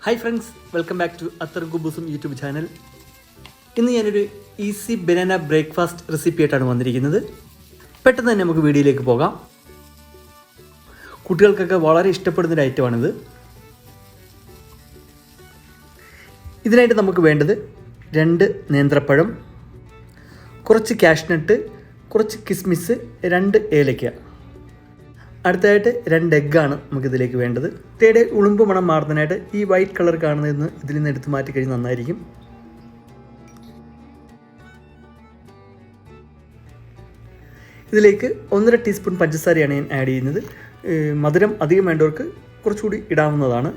Hi friends, welcome back to അത്തർ കുബൂസും YouTube channel. ഇന്ന് ഞാനൊരു ഈസി ബനാന ബ്രേക്ക്ഫാസ്റ്റ് റെസിപ്പി ആയിട്ടാണ് വന്നിരിക്കുന്നത്. പെട്ടെന്ന് തന്നെ നമുക്ക് വീഡിയോയിലേക്ക് പോകാം. കുട്ടികൾക്കൊക്കെ വളരെ ഇഷ്ടപ്പെടുന്നൊരു ഐറ്റമാണിത്. ഇതിനായിട്ട് നമുക്ക് വേണ്ടത് 2 നേന്ത്രപ്പഴം, കുറച്ച് കാഷ്നട്ട്, കുറച്ച് കിസ്മിസ്, 2 ഏലയ്ക്ക. അടുത്തതായിട്ട് 2 എഗ്ഗാണ് നമുക്കിതിലേക്ക് വേണ്ടത്. തേടെ ഉളുമ്പ് മണം മാറുന്നതിനായിട്ട് ഈ വൈറ്റ് കളർ കാണുന്നതെന്ന് ഇതിൽ നിന്ന് എടുത്ത് മാറ്റി കഴിഞ്ഞ് നന്നായിരിക്കും. ഇതിലേക്ക് 1.5 ടീസ്പൂൺ പഞ്ചസാരയാണ് ഞാൻ ആഡ് ചെയ്യുന്നത്. മധുരം അധികം വേണ്ടവർക്ക് കുറച്ചുകൂടി ഇടാവുന്നതാണ്.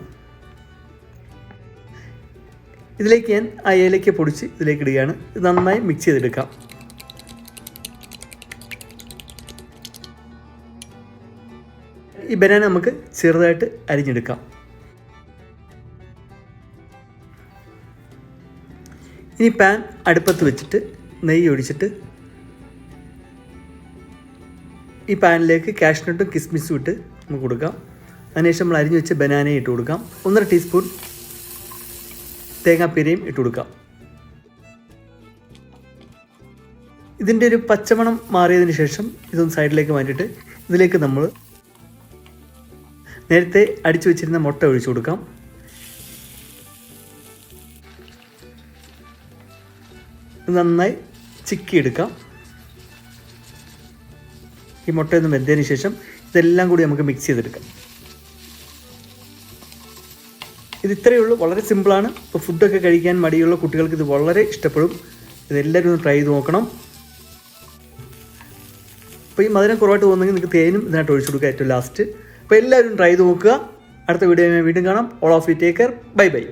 ഇതിലേക്ക് ഞാൻ ആ ഏലയ്ക്ക പൊടിച്ച് ഇതിലേക്ക് ഇടുകയാണ്. ഇത് നന്നായി മിക്സ് ചെയ്തെടുക്കാം. ഈ ബനാന നമുക്ക് ചെറുതായിട്ട് അരിഞ്ഞെടുക്കാം. ഇനി പാൻ അടുപ്പത്ത് വെച്ചിട്ട് നെയ്യ് ഒഴിച്ചിട്ട് ഈ പാനിലേക്ക് കാഷ്നട്ടും കിസ്മിസും ഇട്ട് നമുക്ക് കൊടുക്കാം. അതിനുശേഷം നമ്മൾ അരിഞ്ഞു വെച്ച് ബനാനയും ഇട്ട് കൊടുക്കാം. 1.5 ടീസ്പൂൺ തേങ്ങാപ്പീരയും ഇട്ട് കൊടുക്കാം. ഇതിൻ്റെ ഒരു പച്ചമണം മാറിയതിന് ശേഷം ഇതൊന്ന് സൈഡിലേക്ക് മാറ്റിയിട്ട് ഇതിലേക്ക് നമ്മൾ നേരത്തെ അടിച്ചു വെച്ചിരുന്ന മുട്ട ഒഴിച്ചു കൊടുക്കാം. നന്നായി ചിക്കിയെടുക്കാം. ഈ മുട്ടയൊന്ന് വെന്തതിന് ശേഷം ഇതെല്ലാം കൂടി നമുക്ക് മിക്സ് ചെയ്തെടുക്കാം. ഇത് ഇത്രയേ ഉള്ളൂ, വളരെ സിമ്പിളാണ്. ഇപ്പോൾ ഫുഡൊക്കെ കഴിക്കാൻ മടിയുള്ള കുട്ടികൾക്ക് ഇത് വളരെ ഇഷ്ടപ്പെടും. ഇതെല്ലാവരും ഒന്ന് ട്രൈ ചെയ്ത് നോക്കണം. അപ്പോൾ ഈ മധുരം കുറവായിട്ട് തോന്നുന്നെങ്കിൽ നിങ്ങൾക്ക് തേനും ഇതിനായിട്ട് ഒഴിച്ചു കൊടുക്കുക ഏറ്റവും ലാസ്റ്റ്. അപ്പോൾ എല്ലാവരും ട്രൈ ചെയ്ത് നോക്കുക. അടുത്ത വീഡിയോ വീണ്ടും കാണാം. All of you take care. Bye bye.